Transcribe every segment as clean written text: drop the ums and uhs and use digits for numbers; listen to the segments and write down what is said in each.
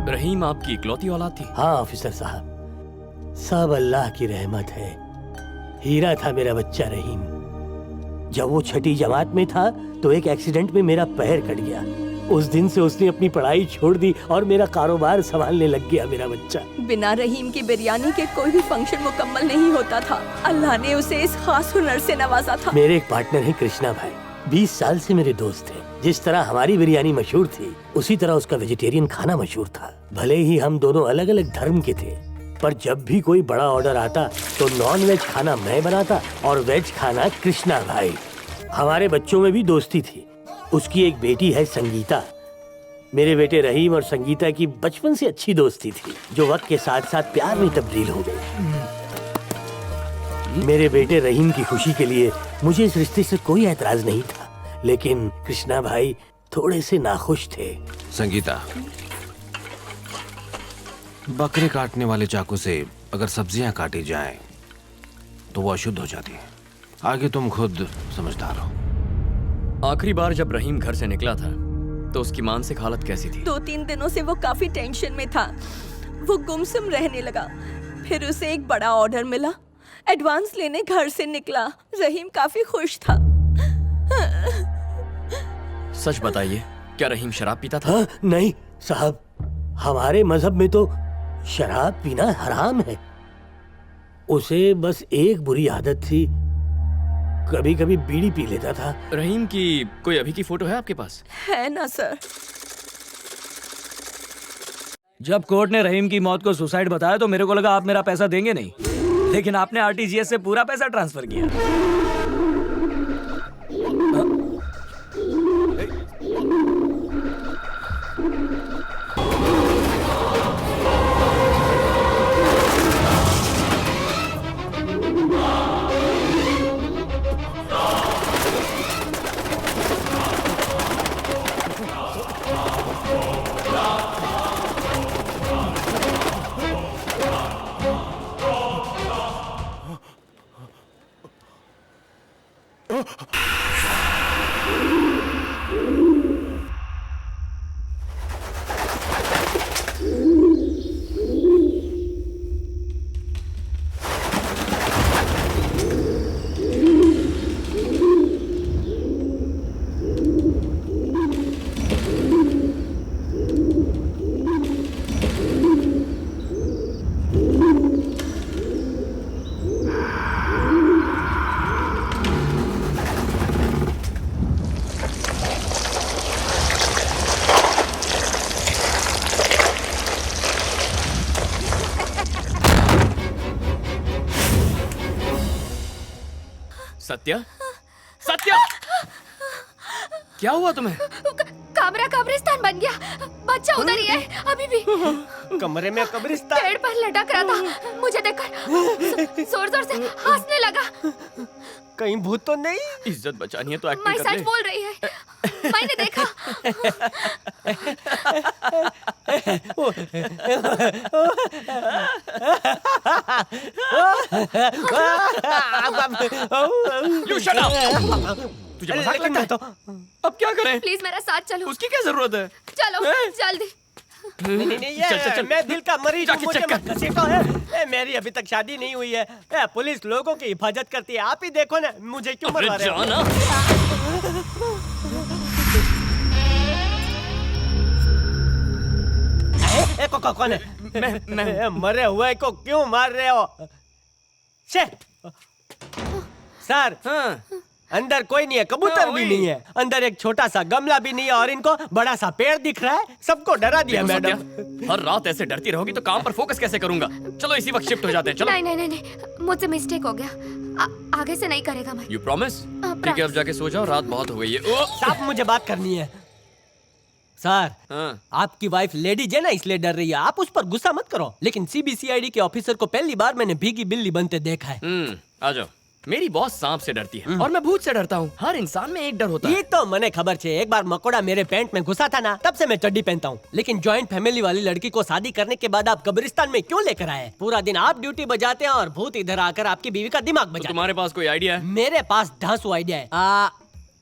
रहीम आपकी इकलौती औलाद थी? हाँ ऑफिसर साहब, सब अल्लाह की रहमत है। हीरा था मेरा बच्चा रहीम। जब वो छठी जमात में था तो एक एक्सीडेंट में मेरा पैर कट गया। उस दिन से उसने अपनी पढ़ाई छोड़ दी और मेरा कारोबार संभालने लग गया मेरा बच्चा। बिना रहीम की बिरयानी के कोई भी फंक्शन मुकम्मल नहीं होता था। अल्लाह ने उसे इस खास हुनर से नवाजा था। मेरे एक पार्टनर है कृष्णा भाई, 20 साल से मेरे दोस्त थे। जिस तरह हमारी बिरयानी मशहूर थी उसी तरह उसका वेजिटेरियन खाना मशहूर था। भले ही हम दोनों अलग अलग धर्म के थे, पर जब भी कोई बड़ा ऑर्डर आता तो नॉन वेज खाना मैं बनाता और वेज खाना कृष्णा भाई। हमारे बच्चों में भी दोस्ती थी। उसकी एक बेटी है संगीता। मेरे बेटे रहीम और संगीता की बचपन से अच्छी दोस्ती थी, जो वक्त के साथ साथ प्यार में तब्दील हो गई। मेरे बेटे रहीम की खुशी के लिए मुझे इस रिश्ते से कोई एतराज नहीं था, लेकिन कृष्णा भाई थोड़े से नाखुश थे। संगीता, बकरे काटने वाले चाकू से अगर सब्जियां काटी जाएं तो वो अशुद्ध हो जाती है। आगे तुम खुद समझदार हो। आखिरी बार जब रहीम घर से निकला था तो उसकी मानसिक हालत कैसी थी? 2-3 दिनों से वो काफी टेंशन में था। वो गुमसुम रहने लगा। फिर उसे एक बड़ा ऑर्डर मिला। एडवांस लेने घर से निकला। रहीम काफी खुश था। सच बताइए, क्या रहीम शराब पीता था? हाँ, नहीं साहब, हमारे मजहब में तो शराब पीना हराम है। उसे बस एक बुरी आदत थी, कभी कभी बीड़ी पी लेता था। रहीम की कोई अभी की फोटो है आपके पास? है ना सर। जब कोर्ट ने रहीम की मौत को सुसाइड बताया तो मेरे को लगा आप मेरा पैसा देंगे नहीं, लेकिन आपने आरटीजीएस से पूरा पैसा ट्रांसफर किया। सत्या, सत्या, क्या हुआ तुम्हें? कमरा कब्रिस्तान बन गया। बच्चा उधर ही है अभी भी। कमरे में कब्रिस्तान? पेड़ पर लटक रहा था। मुझे देखकर जोर जोर से हंसने लगा। कहीं भूत तो नहीं? इज्जत बचानी है तो मैं एक्टिंग कर सच ले। बोल रही है, मैंने देखा। You shut up! तुझे मजाक लगता है? तो अब क्या करें? प्लीज मेरा साथ चलो। उसकी क्या जरूरत है? चलो जल्दी। नहीं, ये चल, चल, चल। मैं दिल का मरीज हूँ, जाके मुझे चेक कर। मत घसीटो है। मेरी अभी तक शादी नहीं हुई है। पुलिस लोगों की हिफाजत करती है। आप ही देखो ना, मुझे क्यों मरवा रहे हो? जाना। कौन है? मैं मरे हुए को क्यों मार रहे हो? सर, हाँ। अंदर कोई नहीं है, कबूतर भी नहीं है, अंदर एक छोटा सा गमला भी नहीं है और इनको बड़ा सा पेड़ दिख रहा है। सबको डरा दिया देखो मैडम। सत्या, हर रात ऐसे डरती रहोगी तो काम पर फोकस कैसे करूंगा? चलो इसी वक्त शिफ्ट हो जाते हैं। चलो। नहीं नहीं नहीं नहीं, मुझसे मिस्टेक हो गया। आगे से नहीं करेगा मैं। You promise? ठीक है, अब जाके सो जाओ, रात बहुत हो गई है। साहब, मुझे बात करनी है। सर, हाँ। आपकी वाइफ लेडीज है ना, इसलिए डर रही है। आप उस पर गुस्सा मत करो, लेकिन सीबीसीआईडी के ऑफिसर को पहली बार मैंने भीगी बिल्ली बनते देखा है। आ जाओ। मेरी बॉस सांप से डरती है और मैं भूत से डरता हूँ। हर इंसान में एक डर होता है। ये तो मने खबर छे। एक बार मकोड़ा मेरे पैंट में घुसा था ना, तब से मैं चड्डी पहनता हूँ। लेकिन जॉइंट फैमिली वाली लड़की को शादी करने के बाद आप कब्रिस्तान में क्यों लेकर आए? पूरा दिन आप ड्यूटी बजाते हैं और भूत इधर आकर आपकी बीवी का दिमाग बजाते हैं। तुम्हारे पास कोई आइडिया है? मेरे पास 10 आइडिया है।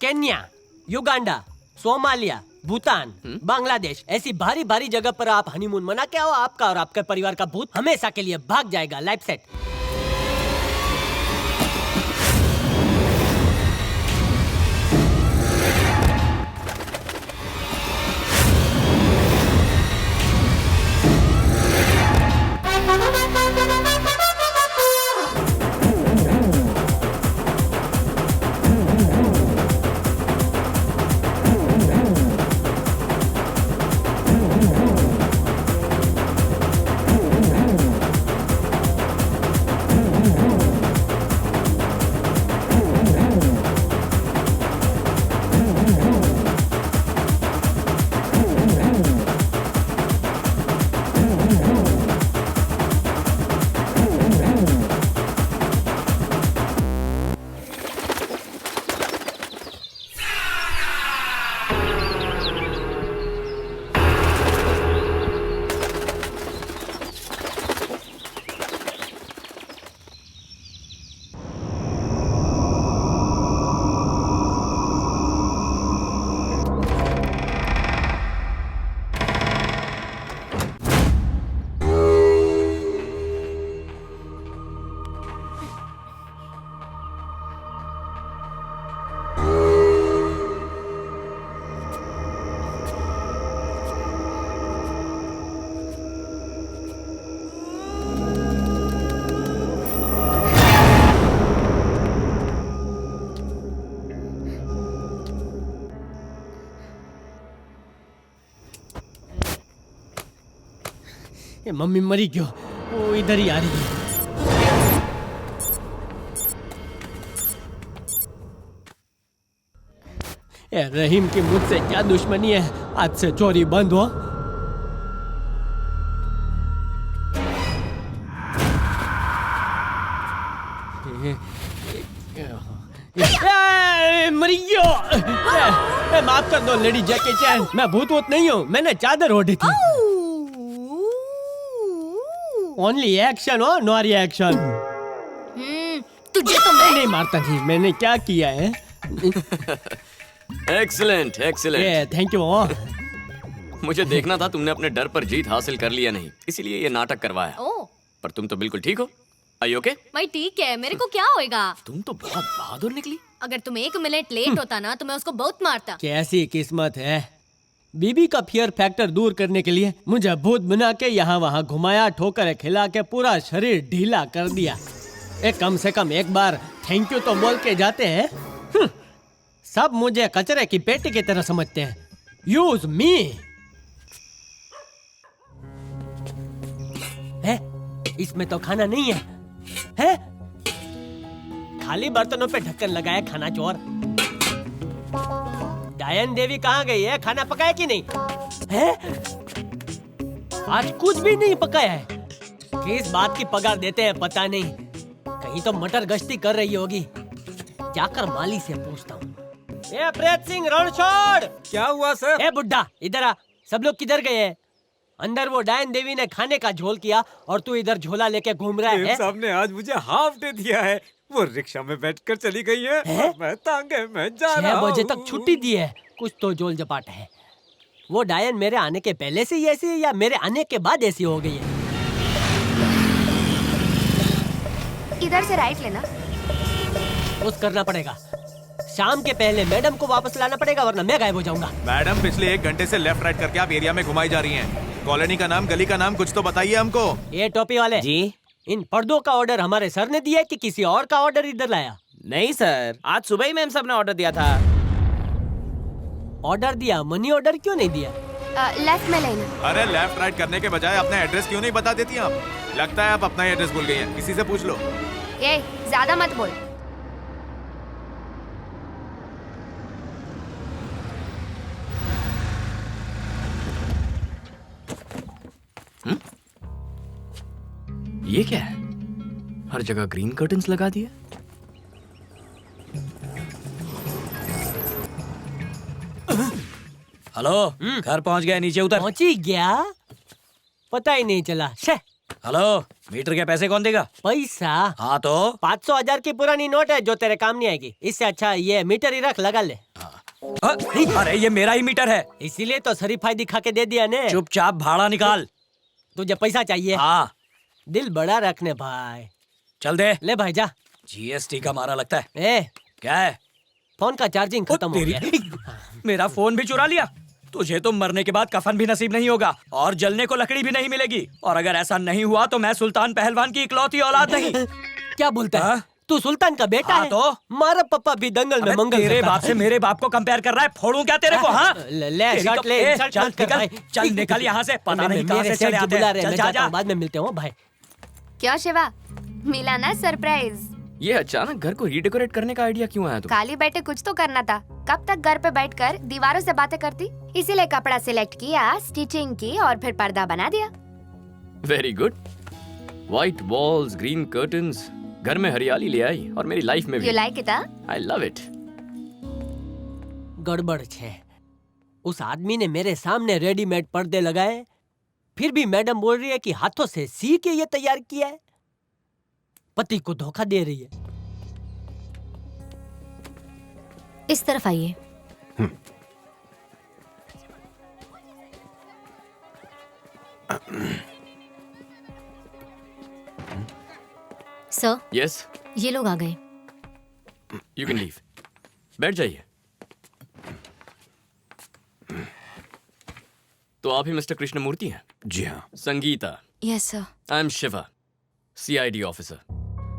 Kenya, Uganda, Somalia, Bhutan, Bangladesh, ऐसी भारी भारी जगह पर आप हनीमून मना के आओ, आपका और आपके परिवार का भूत हमेशा के लिए भाग जाएगा। Life set. ये मम्मी मरी क्यों? वो इधर ही आ रही है। ये रहीम की मुझसे क्या दुश्मनी है? आज से चोरी बंद हो। मरी क्यों? माफ कर दो लेडी जैकी चैन, मैं भूत वूत नहीं हूँ, मैंने चादर ओढ़ी थी। ओनली एक्शन हो, नो रिएक्शन। तुझे तो मैं नहीं मारता थी, मैंने क्या किया है? Excellent excellent. Thank you. मुझे देखना था तुमने अपने डर पर जीत हासिल कर लिया नहीं, इसीलिए ये नाटक करवाया। ओ पर तुम तो बिल्कुल ठीक हो। Are you okay? भाई ठीक है, मेरे को क्या होएगा? तुम तो बहुत बहादुर निकली। अगर तुम 1 मिनट लेट होता ना तो मैं उसको बहुत मारता। कैसी किस्मत है। बीबी का फियर फैक्टर दूर करने के लिए मुझे भूत बना के यहाँ वहाँ घुमाया, ठोकर खिला के पूरा शरीर ढीला कर दिया। कम से कम एक बार थैंक यू तो बोल के जाते हैं। सब मुझे कचरे की पेटी की तरह समझते हैं। Use me. है? इसमें तो खाना नहीं है? खाली बर्तनों पे ढक्कन लगाया खाना चोर। डायन देवी कहाँ गई है? खाना पकाया कि नहीं है? आज कुछ भी नहीं पकाया है। किस बात की पगार देते हैं पता नहीं। कहीं तो मटर गश्ती कर रही होगी। जाकर माली से पूछता हूँ। ए प्रेत सिंह रणछोड़। क्या हुआ सर? ए बुड्ढा इधर आ। सब लोग किधर गए हैं? अंदर वो डायन देवी ने खाने का झोल किया और तू इधर झोला लेके घूम रहा है। साहब ने आज मुझे हाफ डे दिया है। वो रिक्शा में बैठकर चली गई है, और मैं तांगे में जा रहा हूँ। 6 बजे तक छुट्टी दी है। कुछ तो जोल जपाट है। वो डायन मेरे आने के पहले से ही ऐसी है या मेरे आने के बाद ऐसी हो गई है? इधर से राइट लेना। उस करना पड़ेगा। शाम के पहले मैडम को वापस लाना पड़ेगा वरना मैं गायब हो जाऊंगा। मैडम पिछले 1 घंटे से लेफ्ट राइट करके आप एरिया में घुमाई जा रही हैं। कॉलोनी का नाम, गली का नाम कुछ तो बताइए हमको। ये टोपी वाले जी, इन पर्दों का ऑर्डर हमारे सर ने दिया कि किसी और का ऑर्डर इधर लाया? नहीं सर, आज सुबह ही मैम साहब ने ऑर्डर दिया था। ऑर्डर दिया? मनी ऑर्डर क्यों नहीं दिया? लेफ्ट में लेना। अरे लेफ्ट राइट करने के बजाय अपना एड्रेस क्यों नहीं बता देती आप? लगता है आप अपना एड्रेस भूल गई हैं। किसी से पूछ लो। ये ज्यादा मत बोल। ये क्या है? हर जगह ग्रीन कर्टन्स लगा दिए। हेलो, घर पहुंच गया, नीचे उतर। पहुंची गया? पता ही नहीं चला। हेलो, मीटर के पैसे कौन देगा? पैसा? हाँ तो 500 1000 की पुरानी नोट है जो तेरे काम नहीं आएगी। इससे अच्छा ये मीटर ही रख, लगा ले। अरे ये मेरा ही मीटर है। इसीलिए तो शरीफाई दिखा के दे दिया ने। चुपचाप भाड़ा निकाल। तुझे पैसा चाहिए? हाँ। दिल बड़ा रखने भाई। चल दे। ले भाई जा। जीएसटी का मारा लगता है। ए क्या है? फोन का चार्जिंग खत्म हो गया। मेरा फोन भी चुरा लिया। तुझे तो मरने के बाद कफन भी नसीब नहीं होगा और जलने को लकड़ी भी नहीं मिलेगी। और अगर ऐसा नहीं हुआ तो मैं सुल्तान पहलवान की इकलौती औलाद नहीं। क्या बोलता है? तू सुल्तान का बेटा हाँ है? तो मारा पप्पा भी दंगल में मंगल तेरे करता बाप है। से मेरे बाप को कंपेयर कर रहा है। फोड़ूं क्या तेरे को? हाँ ले तेरी शर्ट तो- ले, ए, इंसल्ट चल मत कर निकल, भाई। चल निकल यहाँ से। पता नहीं कहाँ से चले आते हैं। चल जा जा। बाद में मिलते हो भाई। क्यों शिवा, मिला ना सरप्राइज? ये अचानक घर को रीडेकोरेट करने का आइडिया क्यों आया तुम्हें? खाली बैठे कुछ तो करना था। कब तक घर पे बैठकर दीवारों से बातें करती? इसीलिए कपड़ा सिलेक्ट किया, स्टिचिंग की और फिर पर्दा बना दिया। Very good. White walls, green curtains, घर में हरियाली ले आई और मेरी लाइफ में भी। You like it? I love it. गड़बड़ छे। उस आदमी ने मेरे सामने रेडीमेड पर्दे लगाए, फिर भी मैडम बोल रही है कि हाथों से सी के ये तैयार किया है। पति को धोखा दे रही है। इस तरफ आइए। सर, यस, ये लोग आ गए। You can leave. बैठ जाइए। तो आप ही मिस्टर कृष्णमूर्ति हैं? जी हाँ। Sangeeta. Yes sir. I am Shiva, CID officer.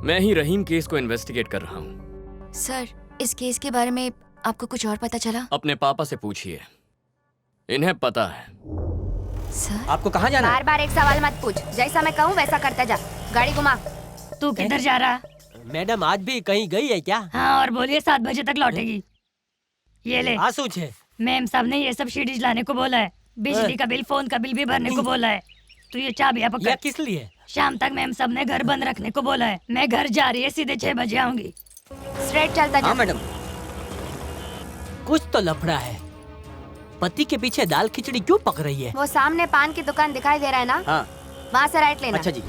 मैं ही रहीम केस को इन्वेस्टिगेट कर रहा हूँ। सर, इस केस के बारे में आपको कुछ और पता चला? अपने पापा से पूछिए, इन्हें पता है। सर, आपको कहाँ जाना है? बार बार एक सवाल मत पूछ। जैसा मैं कहूँ वैसा करता जा। गाड़ी घुमा। तू किधर जा रहा? मैडम आज भी कहीं गई है क्या? हाँ, और बोलिए 7 बजे तक लौटेगी। ये ले। आंसू छे। मैम साहब ने ये सब सीरीज लाने को बोला है। बिजली का बिल, फोन का बिल भी भरने को बोला है। तू ये चाबियां पकड़। यह किस लिए? शाम तक मैम साहब ने घर बंद रखने को बोला है। मैं घर जा रही है, सीधे 6 बजे आऊंगी। स्ट्रेट चलता जा। हाँ मैडम। कुछ तो लफड़ा है। पति के पीछे दाल खिचड़ी क्यों पक रही है? वो सामने पान की दुकान दिखाई दे रहा है ना? हाँ। वहाँ से राइट लेना। अच्छा जी।